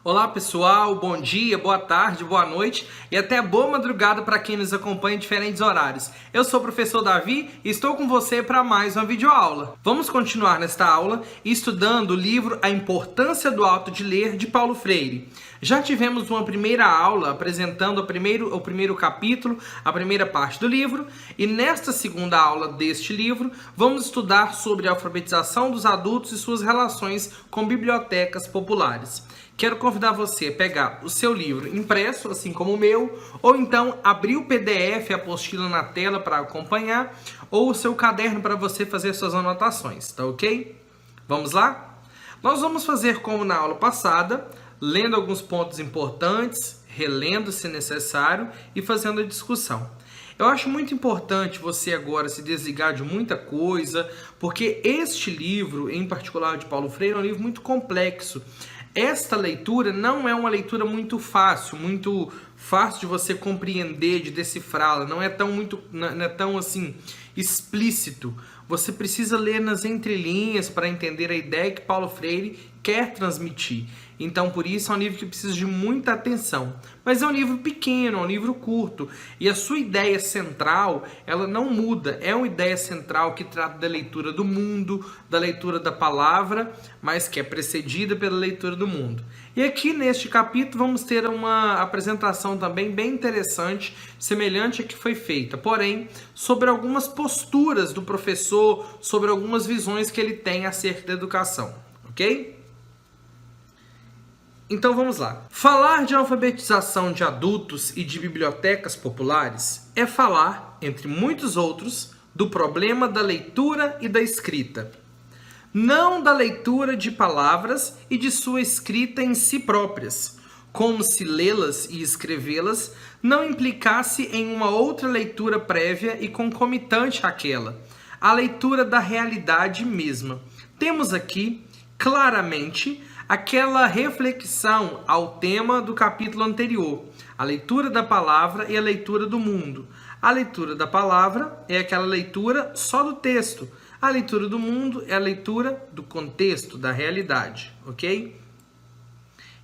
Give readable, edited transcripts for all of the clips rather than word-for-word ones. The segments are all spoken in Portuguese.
Olá pessoal, bom dia, boa tarde, boa noite e até boa madrugada para quem nos acompanha em diferentes horários. Eu sou o professor Davi e estou com você para mais uma videoaula. Vamos continuar nesta aula estudando o livro A Importância do Ato de Ler, de Paulo Freire. Já tivemos uma primeira aula apresentando o primeiro capítulo, a primeira parte do livro, e nesta segunda aula deste livro vamos estudar sobre a alfabetização dos adultos e suas relações com bibliotecas populares. Quero convidar você a pegar o seu livro impresso, assim como o meu, ou então abrir o PDF, a apostila na tela para acompanhar, ou o seu caderno para você fazer suas anotações, tá ok? Vamos lá? Nós vamos fazer como na aula passada, lendo alguns pontos importantes, relendo se necessário e fazendo a discussão. Eu acho muito importante você agora se desligar de muita coisa, porque este livro, em particular de Paulo Freire, é um livro muito complexo. Esta leitura não é uma leitura muito fácil de você compreender, de decifrá-la. Não é tão assim explícito. Você precisa ler nas entrelinhas para entender a ideia que Paulo Freire quer transmitir. Então, por isso, é um livro que precisa de muita atenção. Mas é um livro pequeno, é um livro curto. E a sua ideia central, ela não muda. É uma ideia central que trata da leitura do mundo, da leitura da palavra, mas que é precedida pela leitura do mundo. E aqui, neste capítulo, vamos ter uma apresentação também bem interessante, semelhante à que foi feita. Porém, sobre algumas posturas do professor, sobre algumas visões que ele tem acerca da educação. Ok? Então vamos lá. Falar de alfabetização de adultos e de bibliotecas populares é falar, entre muitos outros, do problema da leitura e da escrita. Não da leitura de palavras e de sua escrita em si próprias, como se lê-las e escrevê-las não implicasse em uma outra leitura prévia e concomitante àquela, a leitura da realidade mesma. Temos aqui, claramente, aquela reflexão ao tema do capítulo anterior, a leitura da palavra e a leitura do mundo. A leitura da palavra é aquela leitura só do texto. A leitura do mundo é a leitura do contexto, da realidade, ok?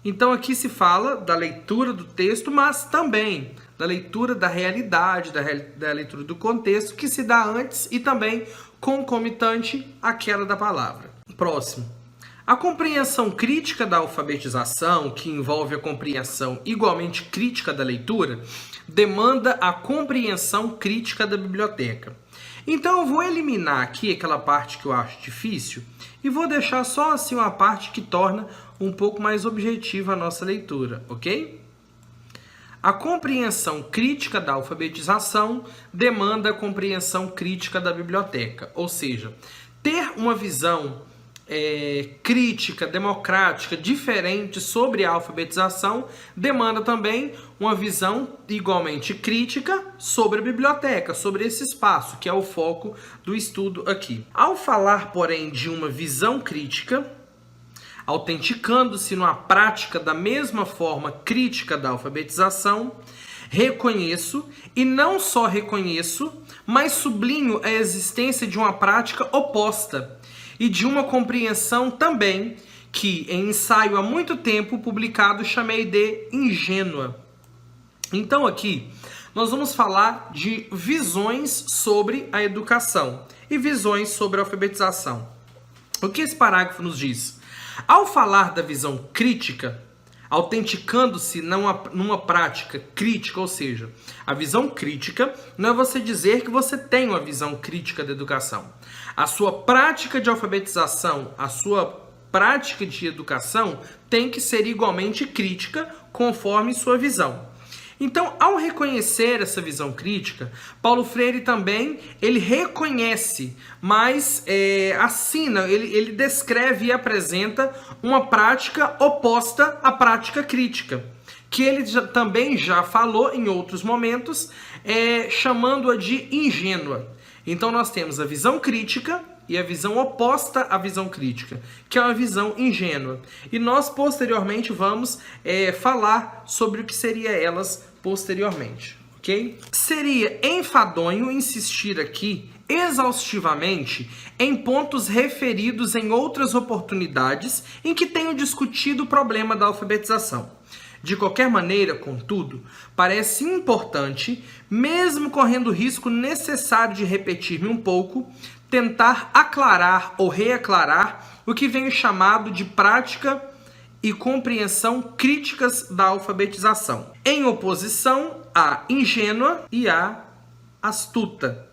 Então aqui se fala da leitura do texto, mas também da leitura da realidade, da leitura do contexto, que se dá antes e também concomitante àquela da palavra. Próximo. A compreensão crítica da alfabetização, que envolve a compreensão igualmente crítica da leitura, demanda a compreensão crítica da biblioteca. Então eu vou eliminar aqui aquela parte que eu acho difícil e vou deixar só assim uma parte que torna um pouco mais objetiva a nossa leitura, ok? A compreensão crítica da alfabetização demanda a compreensão crítica da biblioteca, ou seja, ter uma visão crítica, democrática, diferente sobre a alfabetização, demanda também uma visão igualmente crítica sobre a biblioteca, sobre esse espaço, que é o foco do estudo aqui. Ao falar, porém, de uma visão crítica, autenticando-se numa prática da mesma forma crítica da alfabetização, reconheço, e não só reconheço, mas sublinho a existência de uma prática oposta, e de uma compreensão também que, em ensaio há muito tempo publicado, chamei de ingênua. Então aqui nós vamos falar de visões sobre a educação e visões sobre a alfabetização. O que esse parágrafo nos diz? Ao falar da visão crítica, autenticando-se numa prática crítica, ou seja, a visão crítica não é você dizer que você tem uma visão crítica da educação. A sua prática de alfabetização, a sua prática de educação tem que ser igualmente crítica conforme sua visão. Então, ao reconhecer essa visão crítica, Paulo Freire também, ele reconhece, mas assina, ele descreve e apresenta uma prática oposta à prática crítica, que ele também já falou em outros momentos, chamando-a de ingênua. Então, nós temos a visão crítica e a visão oposta à visão crítica, que é uma visão ingênua. E nós, posteriormente, vamos falar sobre o que seria elas posteriormente. ok? Seria enfadonho insistir aqui exaustivamente em pontos referidos em outras oportunidades em que tenho discutido o problema da alfabetização. De qualquer maneira, contudo, parece importante, mesmo correndo o risco necessário de repetir-me um pouco, tentar aclarar ou reaclarar o que venho chamado de prática e compreensão críticas da alfabetização, em oposição à ingênua e à astuta.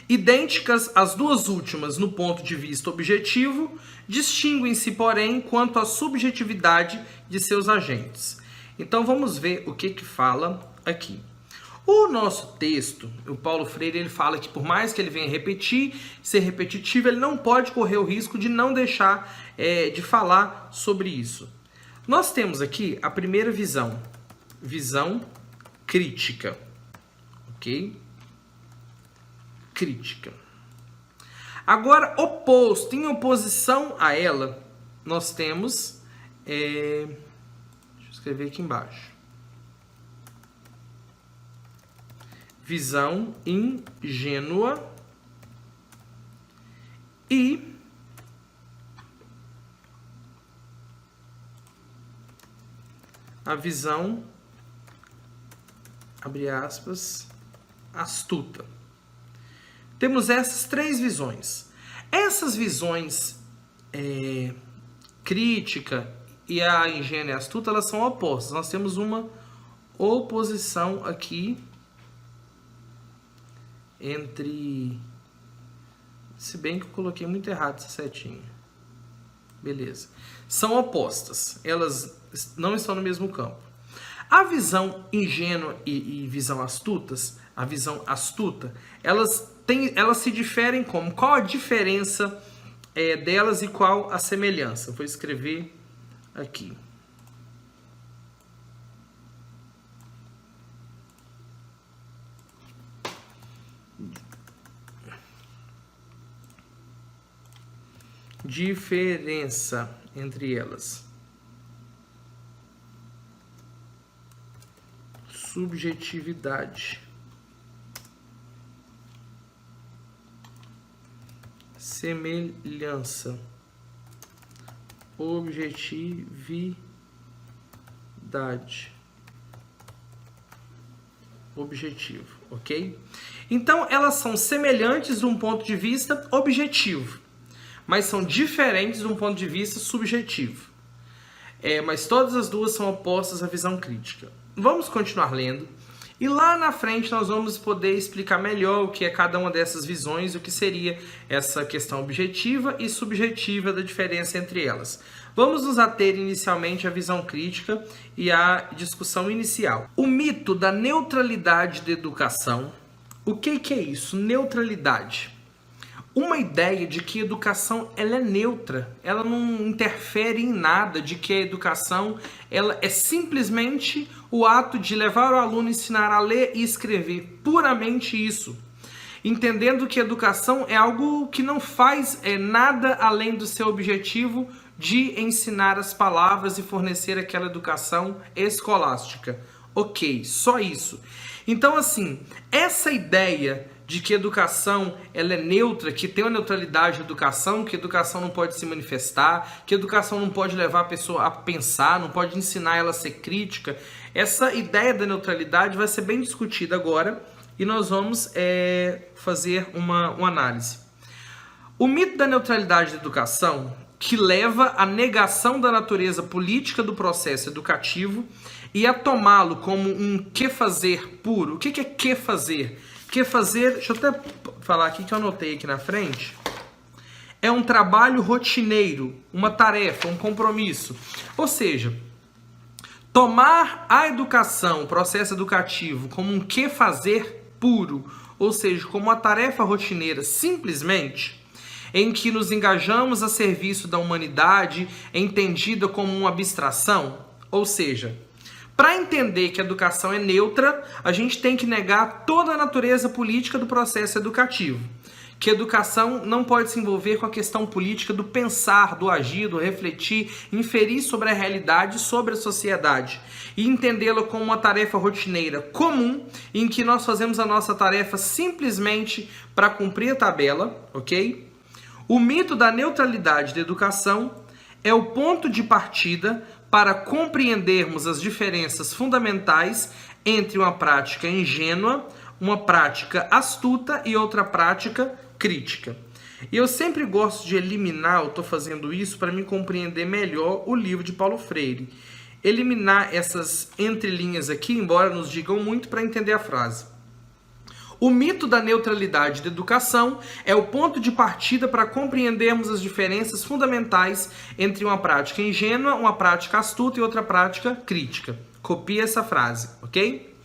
Idênticas às duas últimas no ponto de vista objetivo, distinguem-se, porém, quanto à subjetividade de seus agentes. Então vamos ver o que fala aqui. O nosso texto, o Paulo Freire, ele fala que por mais que ele venha repetir, ser repetitivo, ele não pode correr o risco de não deixar de falar sobre isso. Nós temos aqui a primeira visão crítica, ok? Crítica. Agora, oposto, em oposição a ela, nós temos, deixa eu escrever aqui embaixo, visão ingênua e a visão, abre aspas, astuta. Temos essas três visões. Essas visões crítica e a ingênua e astuta, elas são opostas. Nós temos uma oposição aqui entre... Se bem que eu coloquei muito errado essa setinha. Beleza. São opostas. Elas não estão no mesmo campo. A visão ingênua e visão astutas, a visão astuta, elas se diferem como? Qual a diferença delas e qual a semelhança? Vou escrever aqui. Diferença entre elas. Subjetividade. Semelhança. Objetividade. Objetivo, ok? Então, elas são semelhantes de um ponto de vista objetivo, mas são diferentes de um ponto de vista subjetivo. Mas todas as duas são opostas à visão crítica. Vamos continuar lendo. E lá na frente nós vamos poder explicar melhor o que é cada uma dessas visões, o que seria essa questão objetiva e subjetiva da diferença entre elas. Vamos nos ater inicialmente à visão crítica e à discussão inicial. O mito da neutralidade da educação. O que é isso? Neutralidade. Uma ideia de que a educação ela é neutra, ela não interfere em nada, de que a educação ela é simplesmente o ato de levar o aluno a ensinar a ler e escrever, puramente isso. Entendendo que a educação é algo que não faz nada além do seu objetivo de ensinar as palavras e fornecer aquela educação escolástica. Ok, só isso. Então, assim, essa ideia de que a educação ela é neutra, que tem uma neutralidade de educação, que a educação não pode se manifestar, que a educação não pode levar a pessoa a pensar, não pode ensinar ela a ser crítica, essa ideia da neutralidade vai ser bem discutida agora e nós vamos fazer uma análise. O mito da neutralidade da educação, que leva à negação da natureza política do processo educativo e a tomá-lo como um que fazer puro. O que é que fazer? Que fazer, deixa eu até falar aqui que eu anotei aqui na frente, é um trabalho rotineiro, uma tarefa, um compromisso. Ou seja, tomar a educação, o processo educativo, como um que fazer puro, ou seja, como uma tarefa rotineira, simplesmente, em que nos engajamos a serviço da humanidade, entendida como uma abstração, ou seja, para entender que a educação é neutra, a gente tem que negar toda a natureza política do processo educativo, que educação não pode se envolver com a questão política do pensar, do agir, do refletir, inferir sobre a realidade, sobre a sociedade e entendê-la como uma tarefa rotineira comum em que nós fazemos a nossa tarefa simplesmente para cumprir a tabela, ok? O mito da neutralidade da educação é o ponto de partida para compreendermos as diferenças fundamentais entre uma prática ingênua, uma prática astuta e outra prática crítica. E eu sempre gosto de eliminar, eu estou fazendo isso para me compreender melhor o livro de Paulo Freire. Eliminar essas entrelinhas aqui, embora nos digam muito, para entender a frase. O mito da neutralidade da educação é o ponto de partida para compreendermos as diferenças fundamentais entre uma prática ingênua, uma prática astuta e outra prática crítica. Copie essa frase, ok?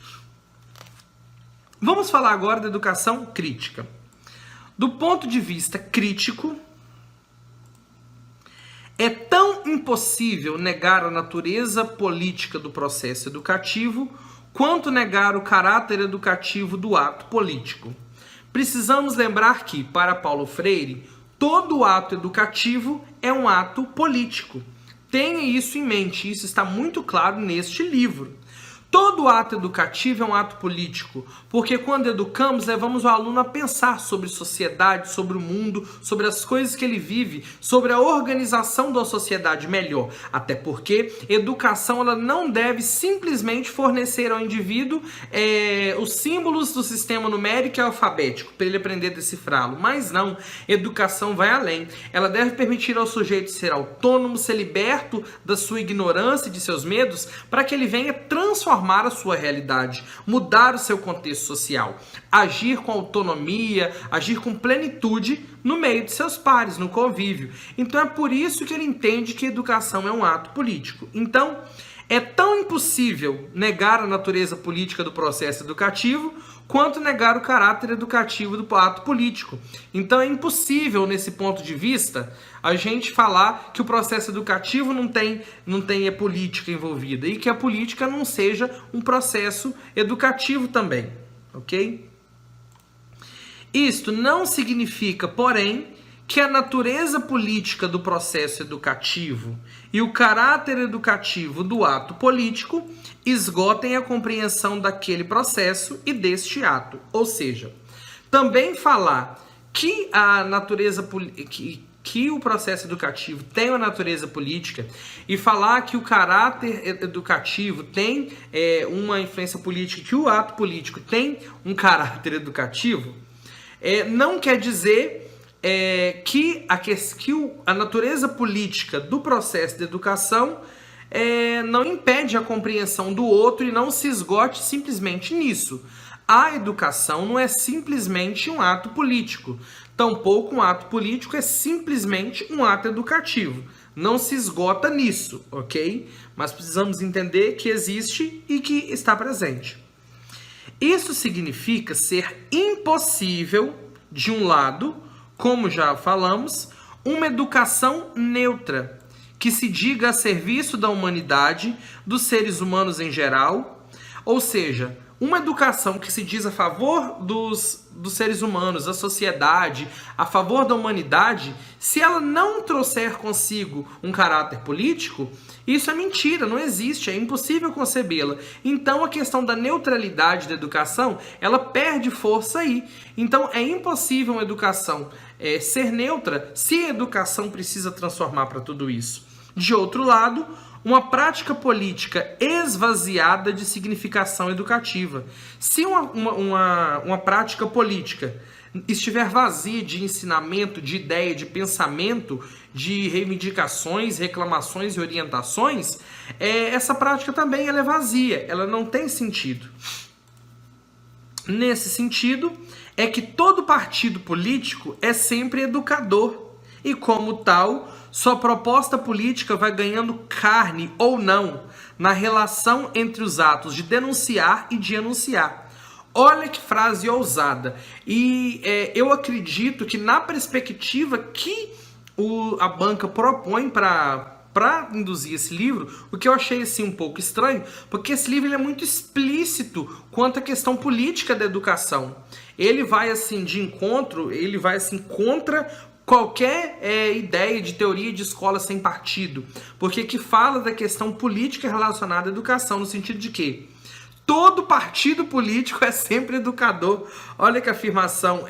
Vamos falar agora da educação crítica. Do ponto de vista crítico, é tão impossível negar a natureza política do processo educativo quanto negar o caráter educativo do ato político. Precisamos lembrar que, para Paulo Freire, todo ato educativo é um ato político. Tenha isso em mente, isso está muito claro neste livro. Todo ato educativo é um ato político, porque quando educamos, levamos o aluno a pensar sobre sociedade, sobre o mundo, sobre as coisas que ele vive, sobre a organização da sociedade melhor. Até porque educação ela não deve simplesmente fornecer ao indivíduo os símbolos do sistema numérico e alfabético, para ele aprender a decifrá-lo. Mas não, educação vai além. Ela deve permitir ao sujeito ser autônomo, ser liberto da sua ignorância e de seus medos, para que ele venha transformar a sua realidade, mudar o seu contexto social, agir com autonomia, agir com plenitude no meio de seus pares, no convívio. Então é por isso que ele entende que educação é um ato político. Então, é tão impossível negar a natureza política do processo educativo quanto negar o caráter educativo do ato político. Então é impossível, nesse ponto de vista, a gente falar que o processo educativo não tem política envolvida e que a política não seja um processo educativo também, ok? Isto não significa, porém, que a natureza política do processo educativo e o caráter educativo do ato político esgotem a compreensão daquele processo e deste ato. Ou seja, também falar que a natureza que o processo educativo tem uma natureza política e falar que o caráter educativo tem uma influência política, que o ato político tem um caráter educativo, não quer dizer que a natureza política do processo de educação não impede a compreensão do outro e não se esgote simplesmente nisso. A educação não é simplesmente um ato político, tampouco um ato político é simplesmente um ato educativo. Não se esgota nisso, ok? Mas precisamos entender que existe e que está presente. Isso significa ser impossível, de um lado, como já falamos, uma educação neutra, que se diga a serviço da humanidade, dos seres humanos em geral, ou seja, uma educação que se diz a favor dos seres humanos, da sociedade, a favor da humanidade, se ela não trouxer consigo um caráter político, isso é mentira, não existe, é impossível concebê-la. Então a questão da neutralidade da educação, ela perde força aí. Então é impossível uma educação ser neutra se a educação precisa transformar para tudo isso. De outro lado, uma prática política esvaziada de significação educativa. Se uma prática política estiver vazia de ensinamento, de ideia, de pensamento, de reivindicações, reclamações e orientações, essa prática também ela é vazia, ela não tem sentido. Nesse sentido, é que todo partido político é sempre educador e, como tal, sua proposta política vai ganhando carne ou não na relação entre os atos de denunciar e de anunciar. Olha que frase ousada. E eu acredito que na perspectiva que a banca propõe para para induzir esse livro, o que eu achei assim um pouco estranho, porque esse livro ele é muito explícito quanto à questão política da educação. Ele vai assim de encontro, ele vai assim contra qualquer ideia de teoria de escola sem partido, porque que fala da questão política relacionada à educação, no sentido de que todo partido político é sempre educador. Olha que afirmação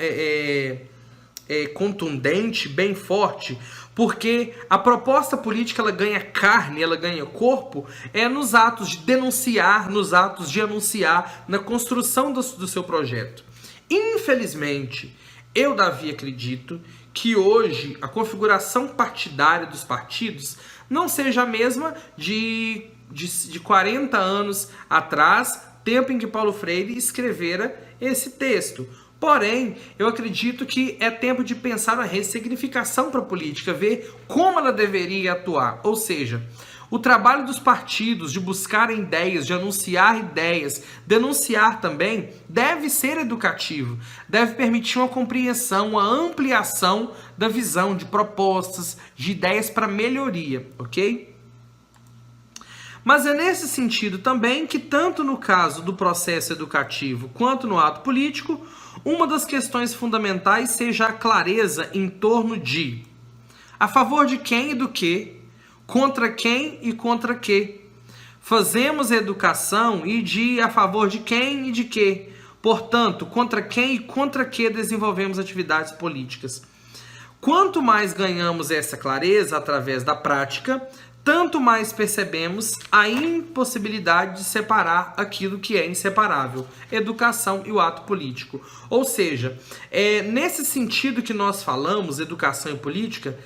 contundente, bem forte, porque a proposta política ela ganha carne, ela ganha corpo, nos atos de denunciar, nos atos de anunciar, na construção do seu projeto. Infelizmente, eu, Davi, acredito que hoje a configuração partidária dos partidos não seja a mesma de 40 anos atrás, tempo em que Paulo Freire escrevera esse texto. Porém, eu acredito que é tempo de pensar na ressignificação para a política, ver como ela deveria atuar. Ou seja, o trabalho dos partidos de buscar ideias, de anunciar ideias, denunciar também, deve ser educativo, deve permitir uma compreensão, uma ampliação da visão de propostas, de ideias para melhoria, ok? Mas é nesse sentido também que, tanto no caso do processo educativo quanto no ato político, uma das questões fundamentais seja a clareza em torno de a favor de quem e do que, contra quem e contra que. Fazemos a educação e de a favor de quem e de que. Portanto, contra quem e contra que desenvolvemos atividades políticas. Quanto mais ganhamos essa clareza através da prática, tanto mais percebemos a impossibilidade de separar aquilo que é inseparável, educação e o ato político. Ou seja, nesse sentido que nós falamos, educação e política,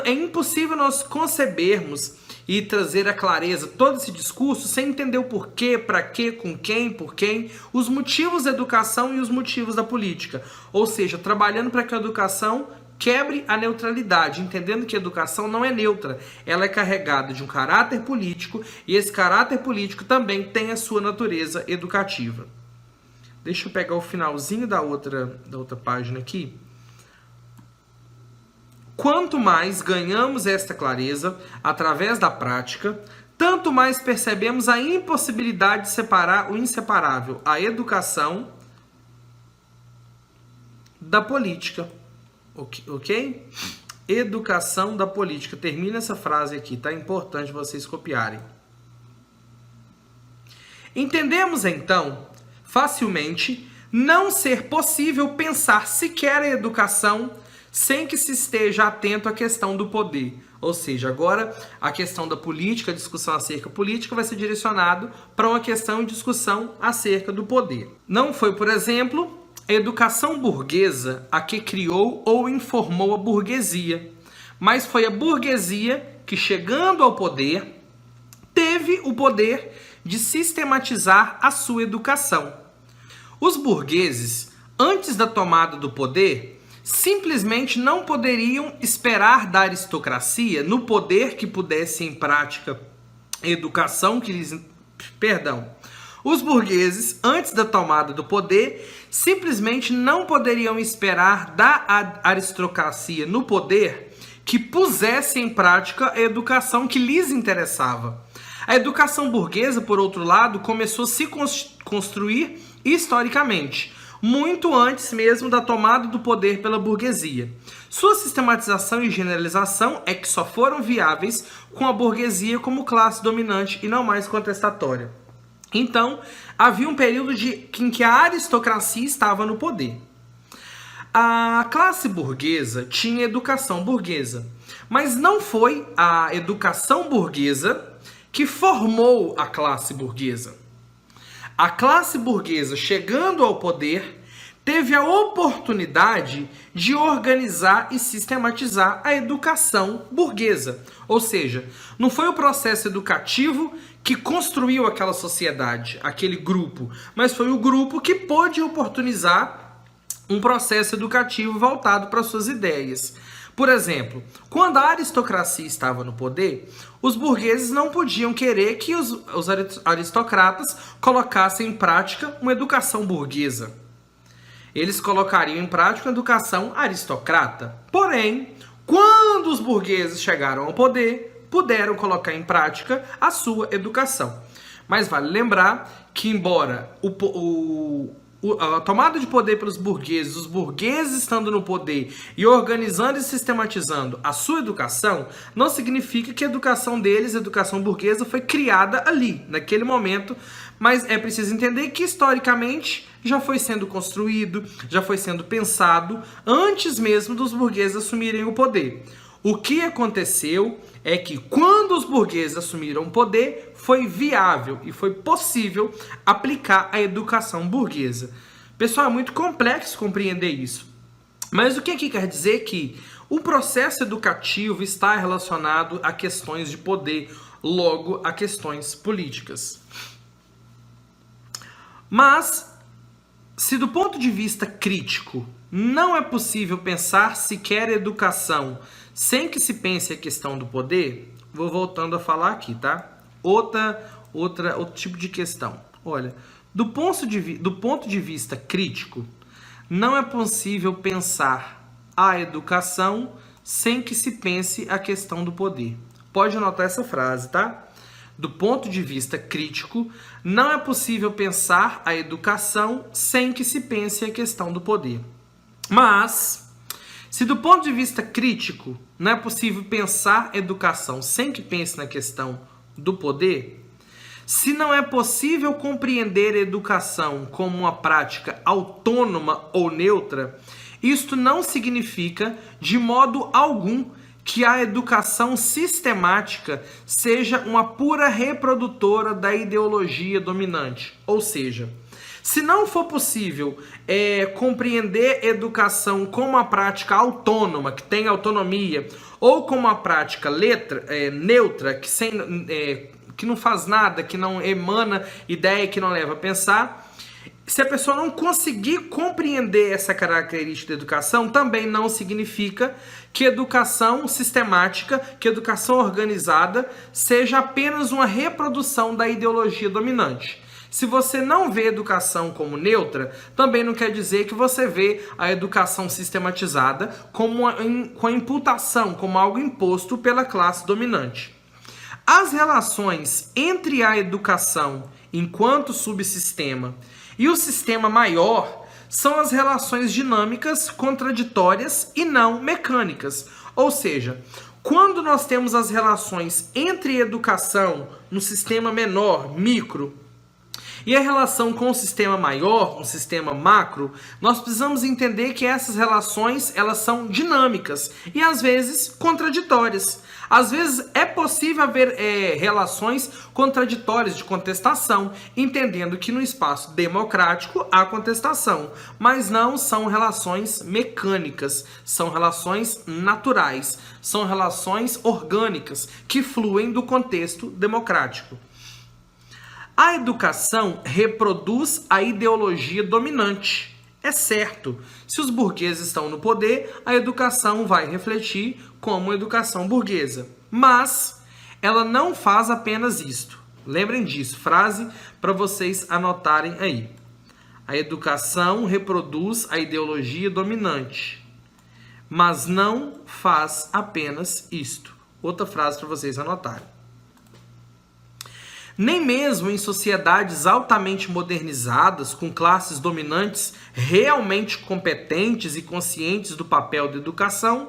é impossível nós concebermos e trazer a clareza todo esse discurso sem entender o porquê, para quê, com quem, por quem, os motivos da educação e os motivos da política. Ou seja, trabalhando para que a educação quebre a neutralidade, entendendo que a educação não é neutra, ela é carregada de um caráter político e esse caráter político também tem a sua natureza educativa. Deixa eu pegar o finalzinho da outra página aqui. Quanto mais ganhamos esta clareza através da prática, tanto mais percebemos a impossibilidade de separar o inseparável, a educação da política. Ok? Educação da política. Termina essa frase aqui, tá? É importante vocês copiarem. Entendemos, então, facilmente, não ser possível pensar sequer a educação sem que se esteja atento à questão do poder. Ou seja, agora a questão da política, a discussão acerca da política vai ser direcionado para uma questão de discussão acerca do poder. Não foi, por exemplo, a educação burguesa a que criou ou informou a burguesia, mas foi a burguesia que, chegando ao poder, teve o poder de sistematizar a sua educação. Os burgueses, antes da tomada do poder, simplesmente não poderiam esperar da aristocracia, no poder que pudesse em prática a educação que lhes... Os burgueses, antes da tomada do poder, simplesmente não poderiam esperar da aristocracia no poder que pusesse em prática a educação que lhes interessava. A educação burguesa, por outro lado, começou a se construir historicamente, muito antes mesmo da tomada do poder pela burguesia. Sua sistematização e generalização é que só foram viáveis com a burguesia como classe dominante e não mais contestatória. Então, havia um período em que a aristocracia estava no poder. A classe burguesa tinha educação burguesa, mas não foi a educação burguesa que formou a classe burguesa. A classe burguesa, chegando ao poder, teve a oportunidade de organizar e sistematizar a educação burguesa. Ou seja, não foi o processo educativo que construiu aquela sociedade, aquele grupo, mas foi o grupo que pôde oportunizar um processo educativo voltado para suas ideias. Por exemplo, quando a aristocracia estava no poder, os burgueses não podiam querer que os aristocratas colocassem em prática uma educação burguesa. Eles colocariam em prática uma educação aristocrata. Porém, quando os burgueses chegaram ao poder, puderam colocar em prática a sua educação. Mas vale lembrar que, embora a tomada de poder pelos burgueses, os burgueses estando no poder e organizando e sistematizando a sua educação, não significa que a educação deles, a educação burguesa, foi criada ali, naquele momento, mas é preciso entender que, historicamente, já foi sendo construído, já foi sendo pensado, antes mesmo dos burgueses assumirem o poder. O que aconteceu é que, quando os burgueses assumiram o poder, foi viável e foi possível aplicar a educação burguesa. Pessoal, é muito complexo compreender isso. Mas o que aqui quer dizer que o processo educativo está relacionado a questões de poder, logo a questões políticas. Mas, se do ponto de vista crítico não é possível pensar sequer educação sem que se pense a questão do poder, vou voltando a falar aqui, tá? Outro tipo de questão. Olha, do ponto de vista crítico, não é possível pensar a educação sem que se pense a questão do poder. Pode anotar essa frase, tá? Do ponto de vista crítico, não é possível pensar a educação sem que se pense a questão do poder. Mas, se do ponto de vista crítico não é possível pensar educação sem que pense na questão do poder, se não é possível compreender a educação como uma prática autônoma ou neutra, isto não significa, de modo algum, que a educação sistemática seja uma pura reprodutora da ideologia dominante. Ou seja, se não for possível compreender educação como uma prática autônoma, que tem autonomia, ou como uma prática neutra, que não faz nada, que não emana ideia, que não leva a pensar, se a pessoa não conseguir compreender essa característica da educação, também não significa que educação sistemática, que educação organizada, seja apenas uma reprodução da ideologia dominante. Se você não vê a educação como neutra, também não quer dizer que você vê a educação sistematizada com a imputação, como algo imposto pela classe dominante. As relações entre a educação enquanto subsistema e o sistema maior são as relações dinâmicas, contraditórias e não mecânicas. Ou seja, quando nós temos as relações entre educação no sistema menor, micro, e a relação com o sistema maior, o sistema macro, nós precisamos entender que essas relações, elas são dinâmicas e às vezes contraditórias. Às vezes é possível haver relações contraditórias de contestação, entendendo que no espaço democrático há contestação, mas não são relações mecânicas, são relações naturais, são relações orgânicas que fluem do contexto democrático. A educação reproduz a ideologia dominante. É certo, se os burgueses estão no poder, a educação vai refletir como educação burguesa. Mas ela não faz apenas isto. Lembrem disso, frase para vocês anotarem aí. A educação reproduz a ideologia dominante, mas não faz apenas isto. Outra frase para vocês anotarem. Nem mesmo em sociedades altamente modernizadas, com classes dominantes realmente competentes e conscientes do papel da educação,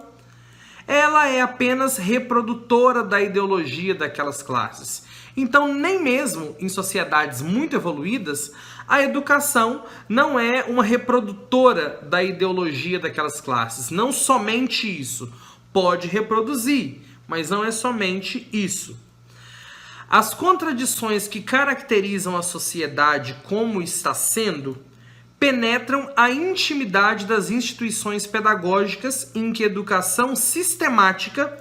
ela é apenas reprodutora da ideologia daquelas classes. Então, nem mesmo em sociedades muito evoluídas, a educação não é uma reprodutora da ideologia daquelas classes. Não somente isso. Pode reproduzir, mas não é somente isso. As contradições que caracterizam a sociedade como está sendo penetram a intimidade das instituições pedagógicas em que a educação sistemática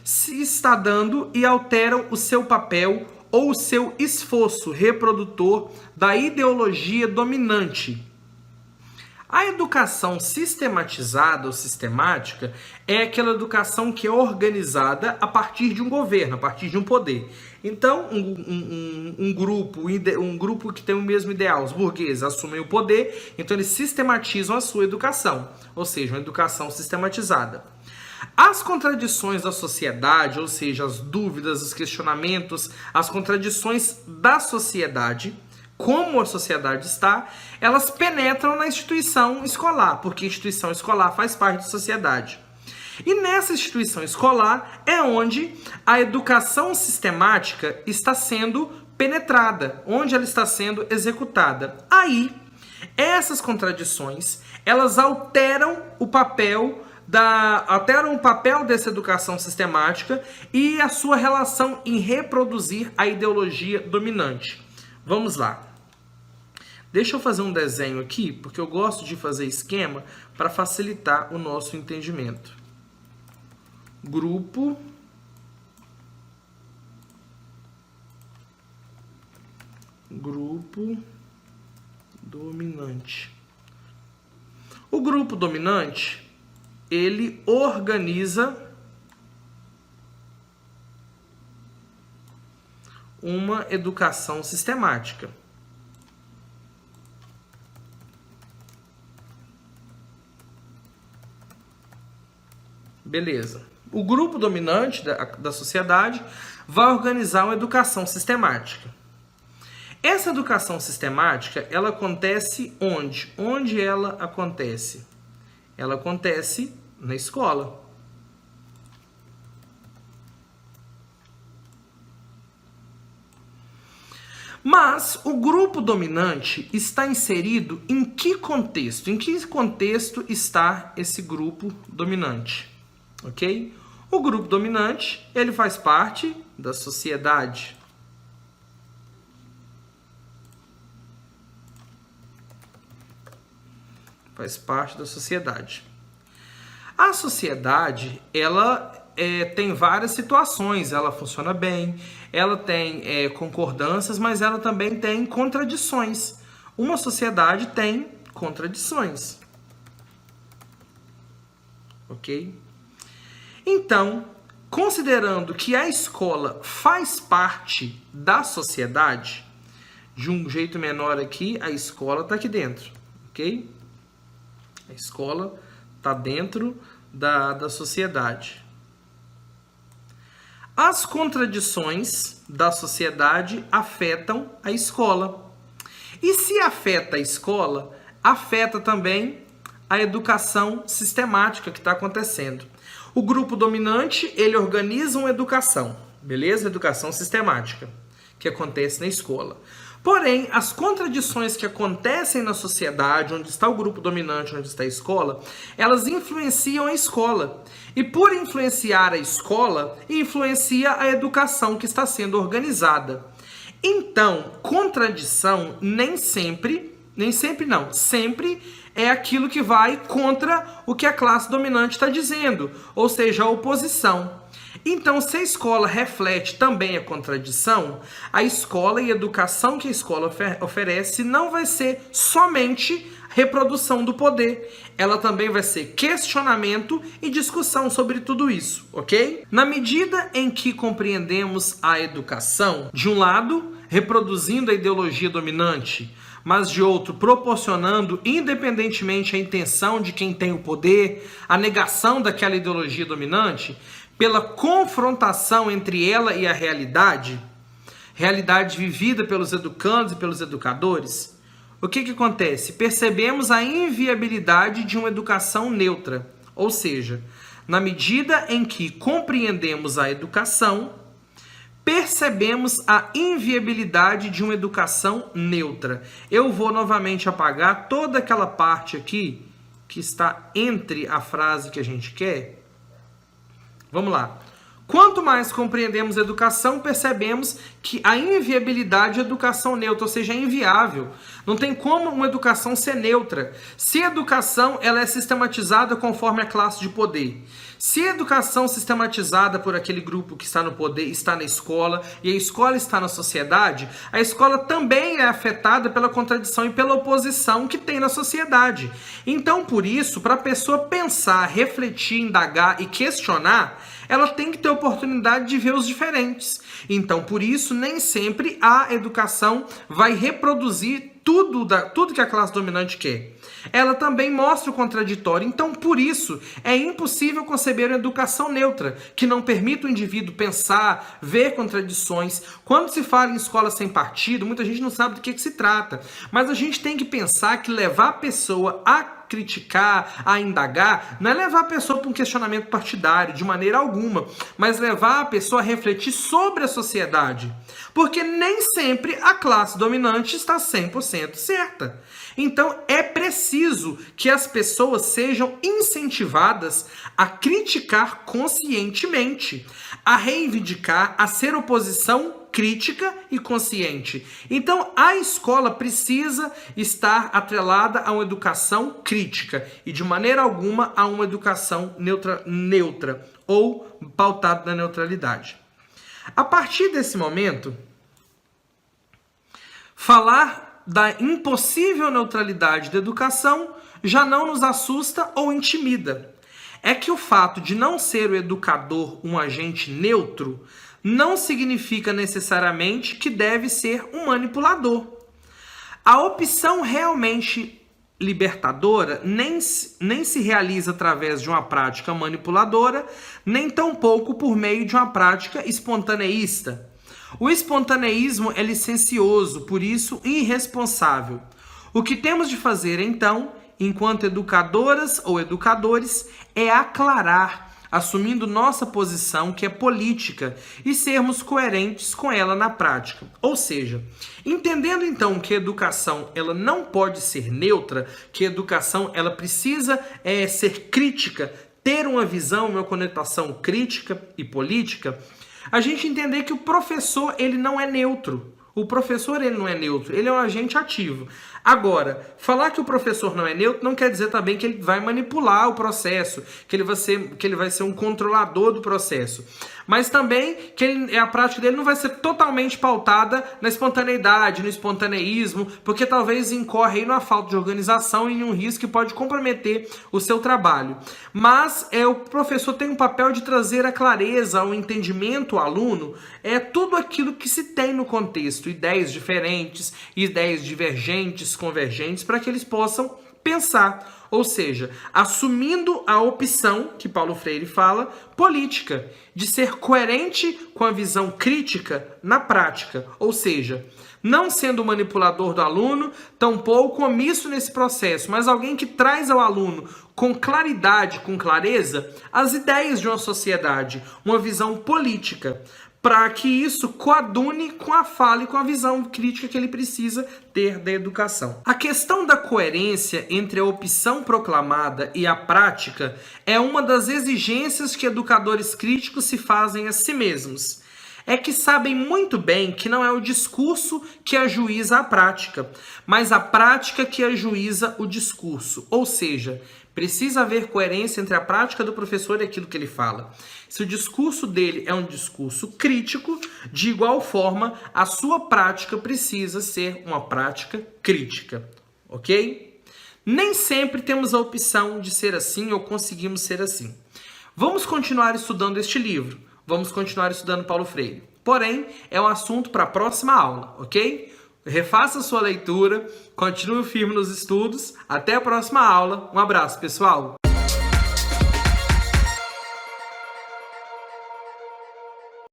se está dando e alteram o seu papel ou o seu esforço reprodutor da ideologia dominante. A educação sistematizada ou sistemática é aquela educação que é organizada a partir de um governo, a partir de um poder. Então, um grupo que tem o mesmo ideal, os burgueses assumem o poder, então eles sistematizam a sua educação, ou seja, uma educação sistematizada. As contradições da sociedade, ou seja, as dúvidas, os questionamentos, as contradições da sociedade, como a sociedade está, elas penetram na instituição escolar, porque a instituição escolar faz parte da sociedade. E nessa instituição escolar é onde a educação sistemática está sendo penetrada, onde ela está sendo executada. Aí, essas contradições, elas alteram o papel dessa educação sistemática e a sua relação em reproduzir a ideologia dominante. Vamos lá. Deixa eu fazer um desenho aqui, porque eu gosto de fazer esquema para facilitar o nosso entendimento. Grupo dominante. O grupo dominante, ele organiza uma educação sistemática. Beleza. O grupo dominante da sociedade vai organizar uma educação sistemática. Essa educação sistemática, ela acontece onde? Onde ela acontece? Ela acontece na escola. Mas o grupo dominante está inserido em que contexto? Em que contexto está esse grupo dominante? Ok? O grupo dominante, ele faz parte da sociedade. Faz parte da sociedade. A sociedade, ela tem várias situações. Ela funciona bem, ela tem concordâncias, mas ela também tem contradições. Uma sociedade tem contradições. Ok? Então, considerando que a escola faz parte da sociedade, de um jeito menor aqui, a escola está aqui dentro, ok? A escola está dentro da sociedade. As contradições da sociedade afetam a escola. E se afeta a escola, afeta também a educação sistemática que está acontecendo. O grupo dominante, ele organiza uma educação, beleza? Educação sistemática, que acontece na escola. Porém, as contradições que acontecem na sociedade, onde está o grupo dominante, onde está a escola, elas influenciam a escola. E por influenciar a escola, influencia a educação que está sendo organizada. Então, contradição sempre é aquilo que vai contra o que a classe dominante está dizendo, ou seja, a oposição. Então, se a escola reflete também a contradição, a escola e a educação que a escola oferece não vai ser somente reprodução do poder. Ela também vai ser questionamento e discussão sobre tudo isso, ok? Na medida em que compreendemos a educação, de um lado, reproduzindo a ideologia dominante, mas de outro, proporcionando, independentemente a intenção de quem tem o poder, a negação daquela ideologia dominante, pela confrontação entre ela e a realidade vivida pelos educandos e pelos educadores, o que acontece? Percebemos a inviabilidade de uma educação neutra, ou seja, na medida em que compreendemos a educação, percebemos a inviabilidade de uma educação neutra. Eu vou novamente apagar toda aquela parte aqui que está entre a frase que a gente quer. Vamos lá. Quanto mais compreendemos a educação, percebemos que a inviabilidade é educação neutra, ou seja, é inviável. Não tem como uma educação ser neutra. Se a educação ela é sistematizada conforme a classe de poder, se a educação sistematizada por aquele grupo que está no poder está na escola e a escola está na sociedade, a escola também é afetada pela contradição e pela oposição que tem na sociedade. Então, por isso, para a pessoa pensar, refletir, indagar e questionar, ela tem que ter oportunidade de ver os diferentes. Então, por isso, nem sempre a educação vai reproduzir tudo que a classe dominante quer. Ela também mostra o contraditório. Então, por isso, é impossível conceber uma educação neutra, que não permita o indivíduo pensar, ver contradições. Quando se fala em escola sem partido, muita gente não sabe do que se trata. Mas a gente tem que pensar que levar a pessoa a criticar, a indagar, não é levar a pessoa para um questionamento partidário, de maneira alguma, mas levar a pessoa a refletir sobre a sociedade. Porque nem sempre a classe dominante está 100% certa. Então, é preciso que as pessoas sejam incentivadas a criticar conscientemente, a reivindicar, a ser oposição crítica e consciente. Então, a escola precisa estar atrelada a uma educação crítica e, de maneira alguma, a uma educação neutra ou pautada na neutralidade. A partir desse momento, falar da impossível neutralidade da educação já não nos assusta ou intimida. É que o fato de não ser o educador um agente neutro não significa necessariamente que deve ser um manipulador. A opção realmente libertadora nem se realiza através de uma prática manipuladora, nem tampouco por meio de uma prática espontaneísta. O espontaneísmo é licencioso, por isso irresponsável. O que temos de fazer, então, enquanto educadoras ou educadores, é aclarar, assumindo nossa posição, que é política, e sermos coerentes com ela na prática. Ou seja, entendendo então que a educação ela não pode ser neutra, que a educação ela precisa ser crítica, ter uma visão, uma conotação crítica e política, a gente entender que o professor ele não é neutro. O professor ele não é neutro, ele é um agente ativo. Agora, falar que o professor não é neutro não quer dizer também que ele vai manipular o processo, que ele vai ser um controlador do processo. Mas também que a prática dele não vai ser totalmente pautada na espontaneidade, no espontaneísmo, porque talvez incorre aí numa falta de organização e em um risco que pode comprometer o seu trabalho. Mas o professor tem um papel de trazer a clareza, o entendimento ao aluno, tudo aquilo que se tem no contexto, ideias diferentes, ideias divergentes, convergentes, para que eles possam pensar, ou seja, assumindo a opção, que Paulo Freire fala, política, de ser coerente com a visão crítica na prática, ou seja, não sendo manipulador do aluno, tampouco omisso nesse processo, mas alguém que traz ao aluno com claridade, com clareza, as ideias de uma sociedade, uma visão política, para que isso coadune com a fala e com a visão crítica que ele precisa ter da educação. A questão da coerência entre a opção proclamada e a prática é uma das exigências que educadores críticos se fazem a si mesmos. É que sabem muito bem que não é o discurso que ajuiza a prática, mas a prática que ajuiza o discurso. Ou seja, precisa haver coerência entre a prática do professor e aquilo que ele fala. Se o discurso dele é um discurso crítico, de igual forma, a sua prática precisa ser uma prática crítica, ok? Nem sempre temos a opção de ser assim ou conseguimos ser assim. Vamos continuar estudando este livro. Vamos continuar estudando Paulo Freire. Porém, é um assunto para a próxima aula, ok? Refaça sua leitura, continue firme nos estudos. Até a próxima aula. Um abraço, pessoal!